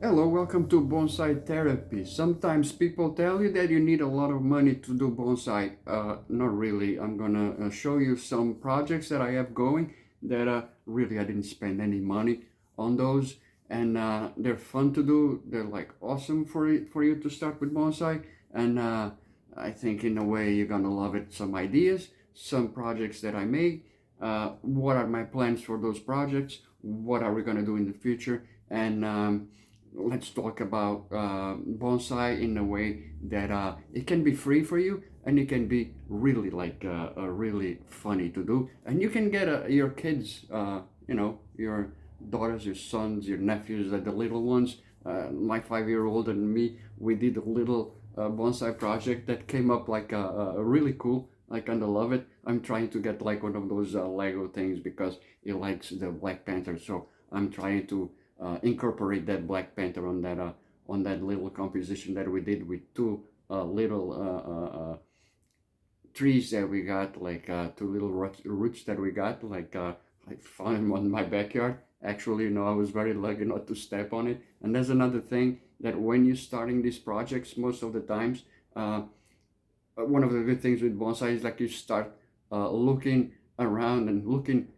Hello, welcome to Bonsai Therapy. Sometimes people tell you that you need a lot of money to do bonsai. Not really. I'm gonna show you some projects that I have going that really I didn't spend any money on those, and they're fun to do. They're like awesome for you to start with bonsai, and I think in a way you're gonna love it. Some ideas, some projects that I made. What are my plans for those projects? What are we gonna do in the future? And let's talk about bonsai in a way that it can be free for you and it can be really really funny to do, and you can get your kids, your daughters, your sons, your nephews, the little ones. My 5 year old and me, we did a little bonsai project that came up like really cool. I kind of love it. I'm trying to get like one of those Lego things because he likes the Black Panther, so I'm trying to incorporate that Black Panther on that little composition that we did with two little trees that we got, like two little roots that we got, I found on my backyard. Actually, I was very lucky not to step on it. And there's another thing that when you're starting these projects, most of the times, one of the good things with bonsai is like you start looking around and looking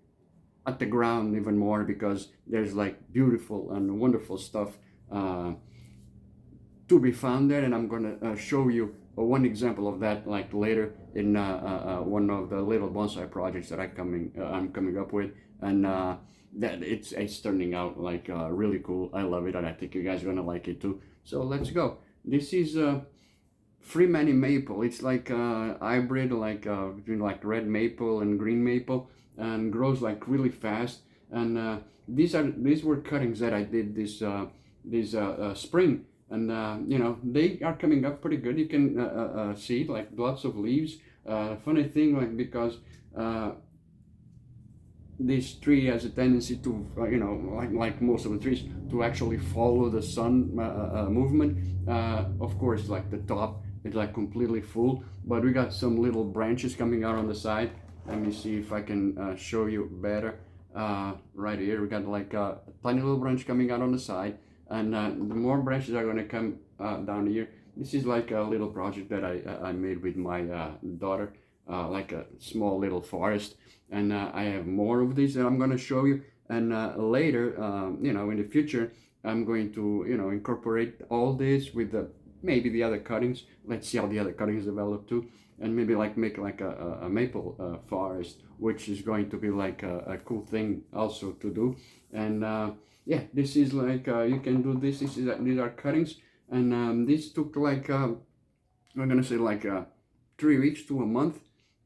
at the ground even more, because there's like beautiful and wonderful stuff uh, to be found there, and I'm gonna show you one example of that like later in one of the little bonsai projects that I'm coming up with, and that it's turning out like really cool. I love it, and I think you guys are gonna like it too. So let's go. This is Freemanny maple. It's like a hybrid, like between like red maple and green maple, and grows like really fast. And these were cuttings that I did this spring, and they are coming up pretty good. You can see like lots of leaves. Funny thing, like because this tree has a tendency to, like most of the trees, to actually follow the sun movement. Of course, like the top is like completely full, but we got some little branches coming out on the side. Let me see if I can show you better. Right here, we got like a tiny little branch coming out on the side, and the more branches are gonna come down here. This is like a little project that I made with my daughter, like a small little forest, and I have more of these that I'm going to show you. And later, in the future, I'm going to incorporate all this with maybe the other cuttings. Let's see how the other cuttings develop too, and maybe like make like a maple forest, which is going to be like a cool thing also to do. And yeah, this is like you can do this. These are cuttings, and this took like I'm gonna say like 3 weeks to a month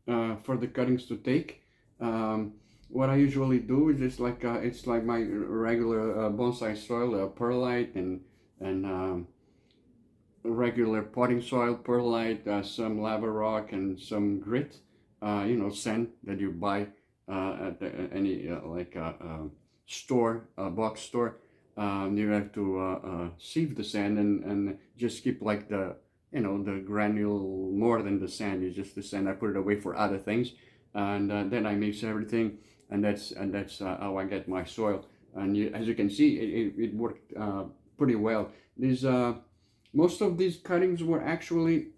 for the cuttings to take. What I usually do is just like it's like my regular bonsai soil, perlite and regular potting soil, perlite, some lava rock, and some grit. Sand that you buy at any store, box store. You have to sieve the sand and just keep like the granule more than the sand. It's just the sand. I put it away for other things, and then I mix everything, and that's how I get my soil. And as you can see, it worked pretty well. These Most of these cuttings were actually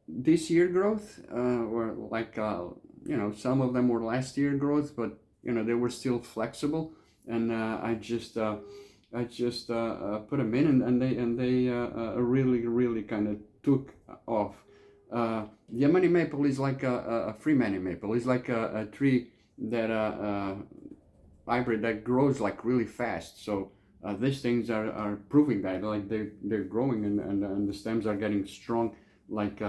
this year growth, or like some of them were last year growth, but they were still flexible, and I just put them in, and they really kind of took off. Yemeni maple is like a Freemanny maple. It's like a tree that hybrid that grows like really fast. So these things are proving that like they're growing, and the stems are getting strong, like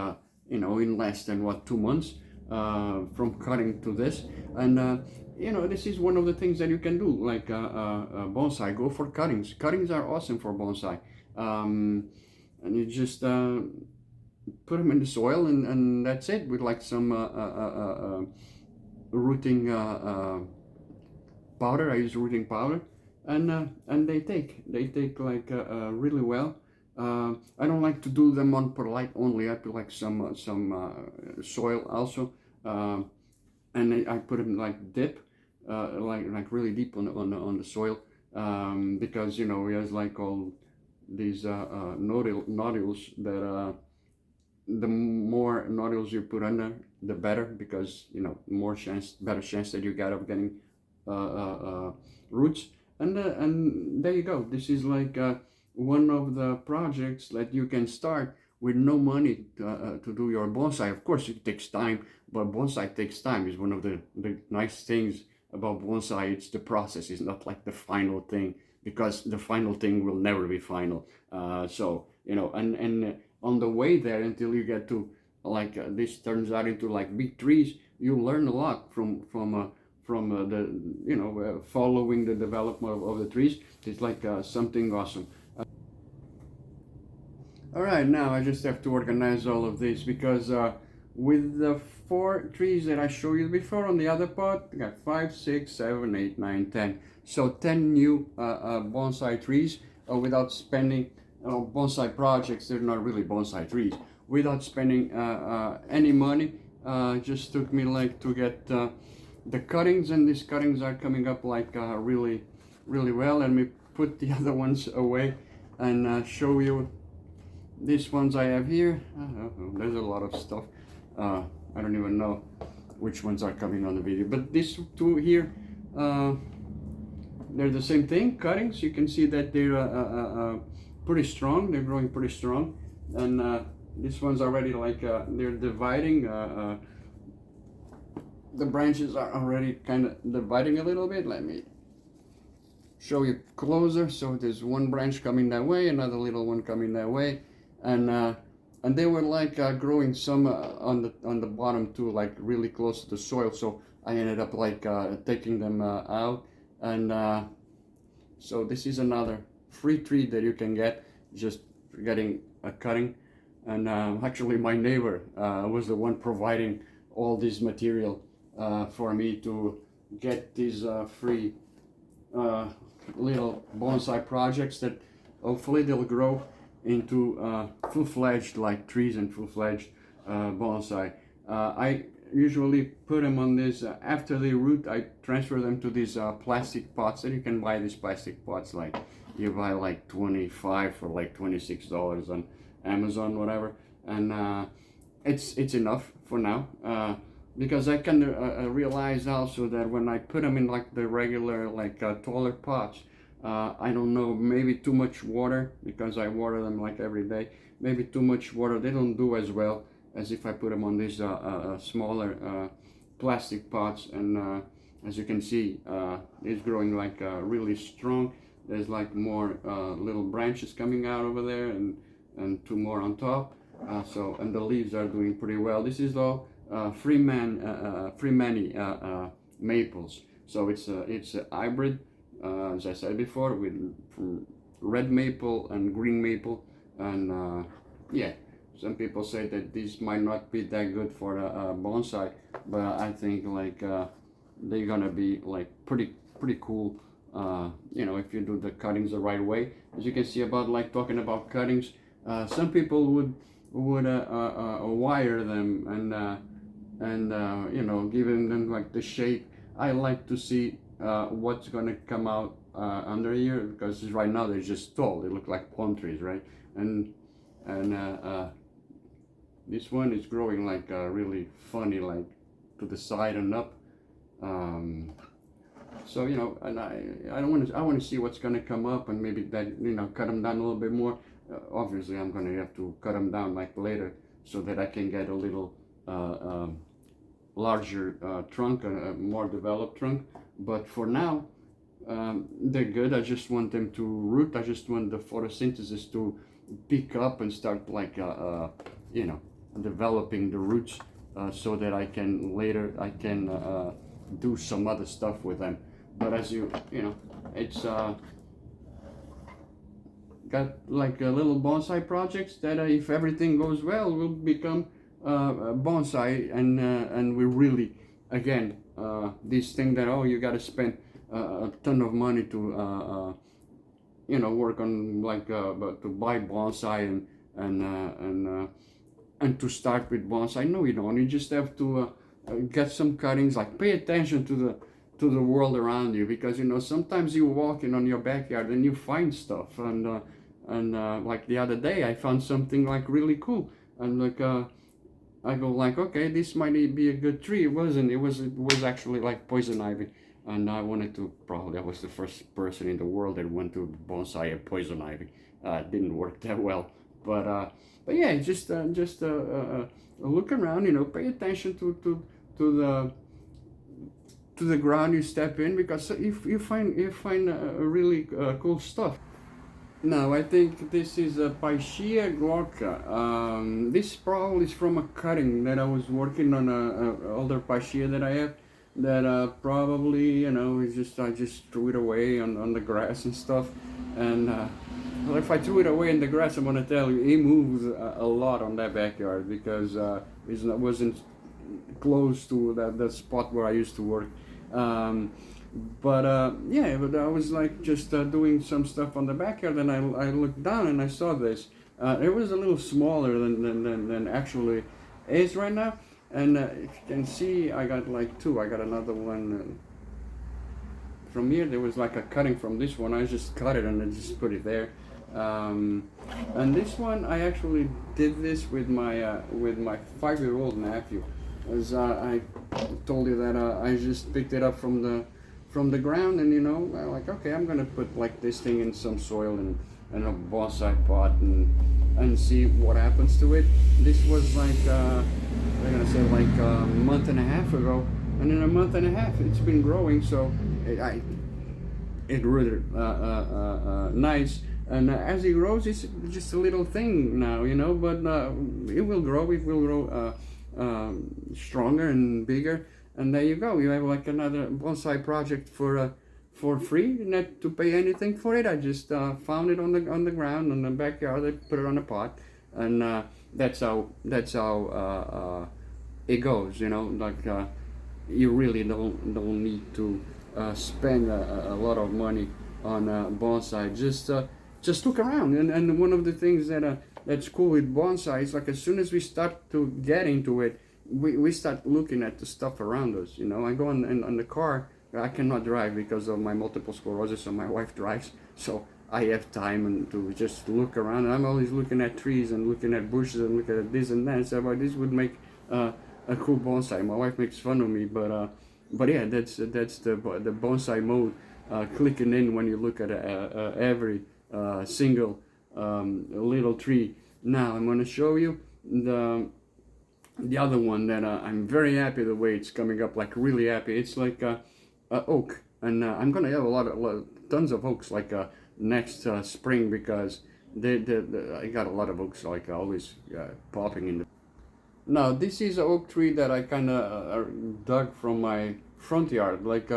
in less than 2 months from cutting to this. And this is one of the things that you can do, like bonsai. Go for cuttings. Cuttings are awesome for bonsai. And you just put them in the soil, and that's it, with like some rooting powder. I use rooting powder, and they take like really well. I don't like to do them on perlite only. I put like some soil also, and I put them like dip, like really deep on the soil, because, you know, he has like all these nodules that the more nodules you put under, the better, because, you know, better chance that you get of getting roots. And there you go. This is like one of the projects that you can start with no money to do your bonsai. Of course, it takes time, but bonsai takes time. Is one of the nice things about bonsai. It's the process. It's not like the final thing, because the final thing will never be final. So, you know, and on the way there, until you get to like this turns out into like big trees, you learn a lot from the, you know, following the development of the trees. It's like something awesome. All right, now I just have to organize all of this, because with the 4 trees that I showed you before on the other pot, I got 5, 6, 7, 8, 9, 10. So 10 new bonsai trees without spending bonsai projects. They're not really bonsai trees. Without spending any money. Just took me like to get the cuttings, and these cuttings are coming up like really well. Let me put the other ones away and show you these ones I have here. There's a lot of stuff. I don't even know which ones are coming on the video, but these 2 here, they're the same thing, cuttings. You can see that they're pretty strong. They're growing pretty strong, and this one's already like they're dividing. The branches are already kind of dividing a little bit. Let me show you closer. So there's one branch coming that way, another little one coming that way, and they were like growing some on the bottom too, like really close to the soil. So I ended up like taking them out, and so this is another free tree that you can get just getting a cutting. And actually my neighbor was the one providing all this material for me to get these free little bonsai projects that hopefully they'll grow into full-fledged like trees and full-fledged bonsai. I usually put them on this after they root. I transfer them to these plastic pots, and you can buy these plastic pots, like you buy like 25 for like $26 on Amazon, whatever, and it's enough for now, because I can realize also that when I put them in like the regular like taller pots, I don't know, maybe too much water, because I water them like every day. Maybe too much water, they don't do as well as if I put them on these smaller plastic pots. And as you can see, it's growing like really strong. There's like more little branches coming out over there, and 2 more on top. So, and the leaves are doing pretty well. This is all Freemani maples. So it's a hybrid, as I said before, with red maple and green maple. And yeah, some people say that this might not be that good for bonsai, but I think like they're gonna be like pretty cool. You know, if you do the cuttings the right way. As you can see, about like talking about cuttings, some people would wire them and you know, giving them like the shape. I like to see what's gonna come out under here, because right now they're just tall. They look like palm trees, right? And this one is growing like really funny, like to the side and up. So, you know, and I want to see what's gonna come up, and maybe that, you know, cut them down a little bit more. Obviously I'm gonna have to cut them down like later, so that I can get a little larger trunk, a more developed trunk. But for now, they're good. I just want them to root. I just want the photosynthesis to pick up and start like you know, developing the roots, so that I can later do some other stuff with them. But as you know, it's got like little bonsai projects that if everything goes well will become bonsai, and we really, again, this thing that, oh, you got to spend a ton of money to you know, work on like to buy bonsai and to start with bonsai. No, you don't. You just have to get some cuttings, like pay attention to to the world around you, because sometimes you walk in on your backyard and you find stuff, and like the other day I found something like really cool, and like I go like, okay, this might be a good tree. It wasn't. It was actually like poison ivy, and I wanted to, probably I was the first person in the world that went to bonsai a poison ivy. Didn't work that well, but yeah, just look around, pay attention to the ground you step in, because if you find really cool stuff. Now I think this is a Piceas glauca. This probably is from a cutting that I was working on, a older Piceas that I have, that probably it's just, I just threw it away on the grass and stuff, and well, if I threw it away in the grass, I'm gonna tell you, it moves a lot on that backyard, because it wasn't close to the spot where I used to work. Yeah, but I was like just doing some stuff on the backyard, and I looked down and I saw this. It was a little smaller than actually is right now, and if you can see, I got like two. I got another one from here. There was like a cutting from this one. I just cut it and I just put it there. And this one, I actually did this with my 5-year-old nephew. As I told you that I just picked it up from the ground, and I'm like, okay, I'm gonna put like this thing in some soil and a bonsai pot, and see what happens to it. This was like I'm gonna say like a month and a half ago, and in a month and a half it's been growing, so it really nice. And as it grows, it's just a little thing now, but it will grow stronger and bigger, and there you go. You have like another bonsai project for free, not to pay anything for it. I just found it on the ground in the backyard. I put it on a pot, and that's how it goes. Like you really don't need to spend a lot of money on bonsai. Just look around, and one of the things that's cool with bonsai is, like, as soon as we start to get into it, we start looking at the stuff around us. I go on the car. I cannot drive because of my multiple sclerosis, so my wife drives, so I have time and to just look around. And I'm always looking at trees and looking at bushes and looking at this and that. So this would make a cool bonsai. My wife makes fun of me, but yeah, that's the bonsai mode clicking in when you look at every single little tree. Now I'm going to show you the other one that I'm very happy the way it's coming up, like really happy. It's like oak, and I'm going to have a lot of tons of oaks like next spring, because I got a lot of oaks like always popping in the. Now this is an oak tree that I kind of dug from my front yard, like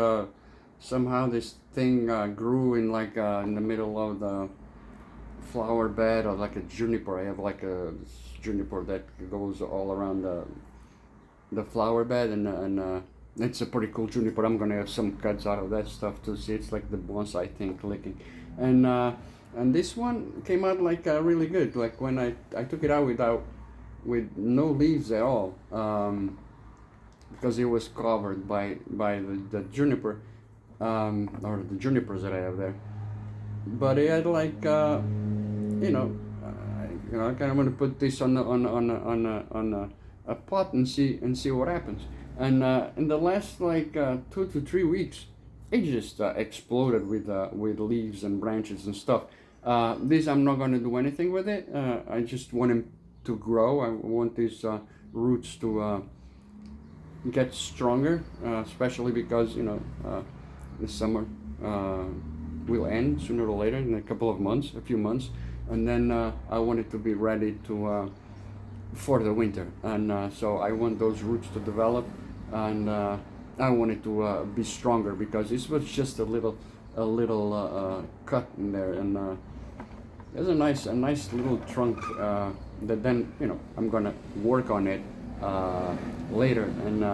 somehow this thing grew in like in the middle of the flower bed, or like a juniper. I have like a juniper that goes all around the flower bed, and it's a pretty cool juniper. I'm gonna have some cuts out of that stuff to see. It's like the bonsai thing clicking, and this one came out like really good. Like when I took it out with no leaves at all, because it was covered by the juniper, or the junipers that I have there. But it had like I kind of want to put this on a pot and see what happens. And in the last like 2 to 3 weeks, it just exploded with leaves and branches and stuff. This, I'm not going to do anything with it. I just want him to grow. I want these roots to get stronger, especially because the summer will end sooner or later, in a few months, and then I want it to be ready to for the winter, and so I want those roots to develop, and I want it to be stronger, because this was just a little cut in there, and there's a nice little trunk that then I'm gonna work on it later, and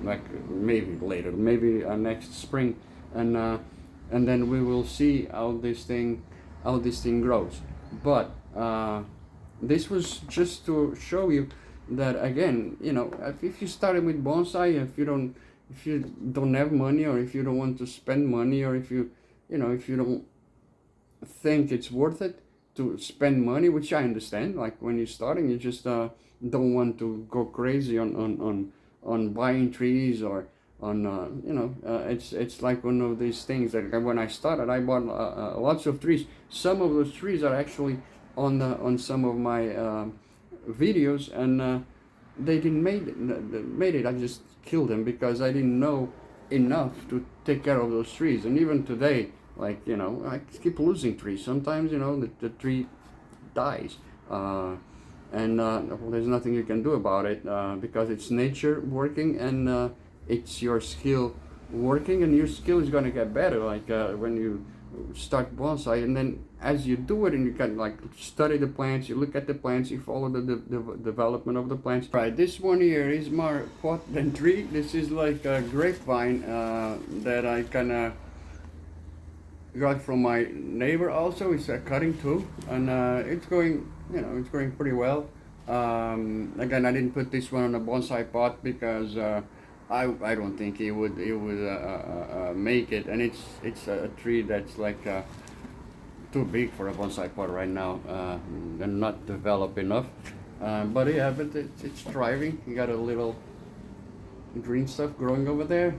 like maybe next spring, and then we will see how this thing grows. But this was just to show you that, again, if you started with bonsai, if you don't if you don't have money, or if you don't want to spend money, or if you, if you don't think it's worth it to spend money, which I understand. Like when you're starting, you just don't want to go crazy on buying trees, or on it's like one of these things that when I started, I bought lots of trees. Some of those trees are actually on some of my videos, and they didn't made it. I just killed them because I didn't know enough to take care of those trees. And even today, like, I keep losing trees. Sometimes, the tree dies, and well, there's nothing you can do about it, because it's nature working, and it's your skill working, and your skill is going to get better, like when you start bonsai. And then as you do it, and you can like study the plants, you look at the plants, you follow the development of the plants. Right, this one here is more pot than tree. This is like a grapevine that I kind of got from my neighbor. Also, it's a cutting too, and it's going, it's going pretty well. Again, I didn't put this one on a bonsai pot because I don't think it would make it, and it's a tree that's like too big for a bonsai pot right now, and not developed enough. But yeah, but it's thriving. You got a little green stuff growing over there.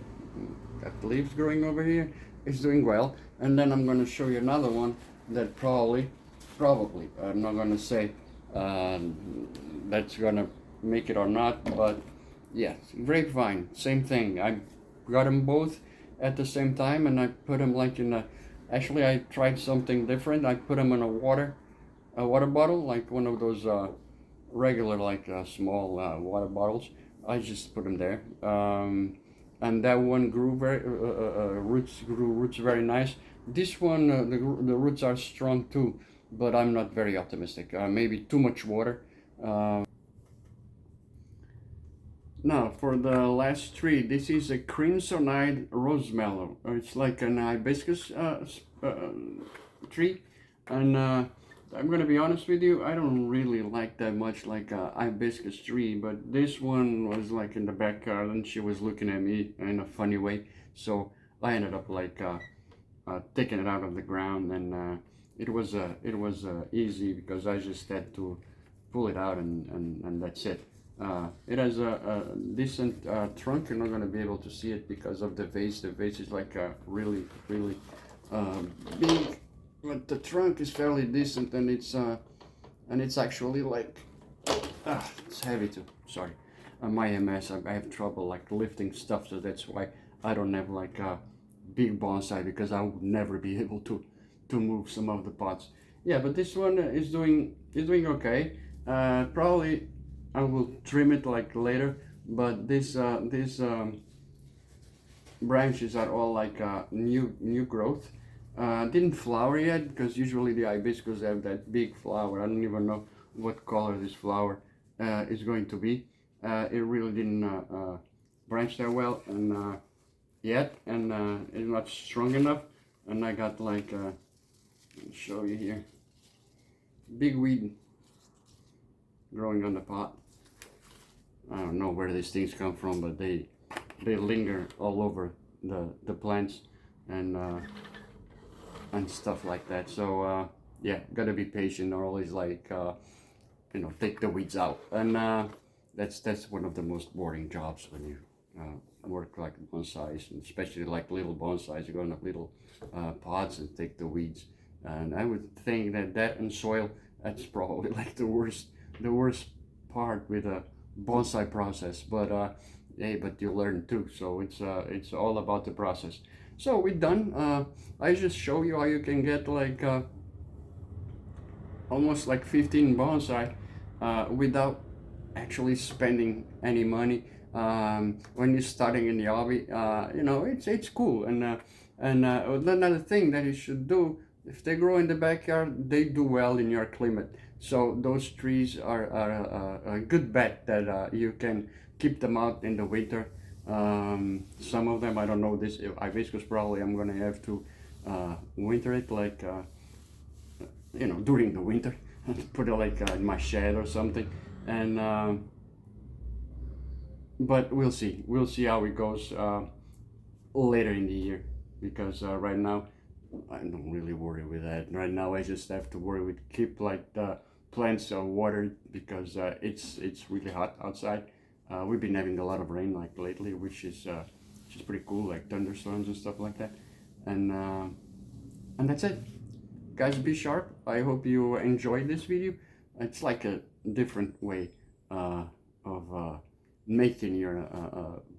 Got leaves growing over here. It's doing well. And then I'm going to show you another one that probably, I'm not going to say that's going to make it or not, but yeah, grapevine, same thing. I got them both at the same time, and I put them like in a, actually I tried something different. I put them in a water bottle, like one of those regular, like small water bottles. I just put them there. And that one grew roots very nice. This one, the roots are strong too, but I'm not very optimistic. Maybe too much water. Now for the last tree, this is a crimson-eyed rosemallow. It's like an hibiscus tree, and I'm gonna be honest with you, I don't really like that much like a hibiscus tree, but this one was like in the backyard, and she was looking at me in a funny way, so I ended up like taking it out of the ground, and it was easy because I just had to pull it out, and that's it. It has a decent trunk. You're not going to be able to see it because of the vase. The vase is like really big, but the trunk is fairly decent, and it's actually like it's heavy too. Sorry, my MS. I have trouble like lifting stuff, so that's why I don't have like a big bonsai, because I would never be able to move some of the pots. Yeah, but this one is doing okay. Probably I will trim it like later, but these branches are all like new growth. Didn't flower yet, because usually the hibiscus have that big flower. I don't even know what color this flower is going to be. It really didn't branch that well, and yet, and it's not strong enough. And I got like I'll show you here, big weed growing on the pot. I don't know where these things come from, but they linger all over the plants, and stuff like that. So yeah, gotta be patient, or always like take the weeds out, and that's one of the most boring jobs when you work like bonsais, and especially like little bonsais. You go in little pots and take the weeds, and I would think that and soil, that's probably like the worst part with a bonsai process. But hey, but you learn too, so it's all about the process. So we're done. I just show you how you can get like almost like 15 bonsai without actually spending any money. When you're starting in the hobby, it's cool. And another thing that you should do, if they grow in the backyard, they do well in your climate. So those trees are a good bet that you can keep them out in the winter. Some of them, I don't know, this hibiscus probably I'm gonna have to winter it, like during the winter, put it like in my shed or something. And but we'll see how it goes later in the year, because right now I don't really worry with that. Right now I just have to worry with keep like the plants watered, because it's really hot outside. We've been having a lot of rain like lately, which is pretty cool, like thunderstorms and stuff like that. And that's it, guys. Be sharp. I hope you enjoyed this video. It's like a different way of making your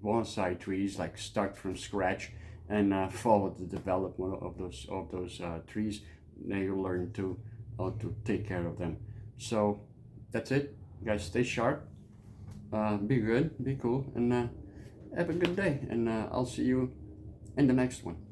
bonsai trees, like start from scratch and follow the development of those trees. Then you learn to how to take care of them. So that's it, guys. Stay sharp, be good, be cool, and have a good day. And I'll see you in the next one.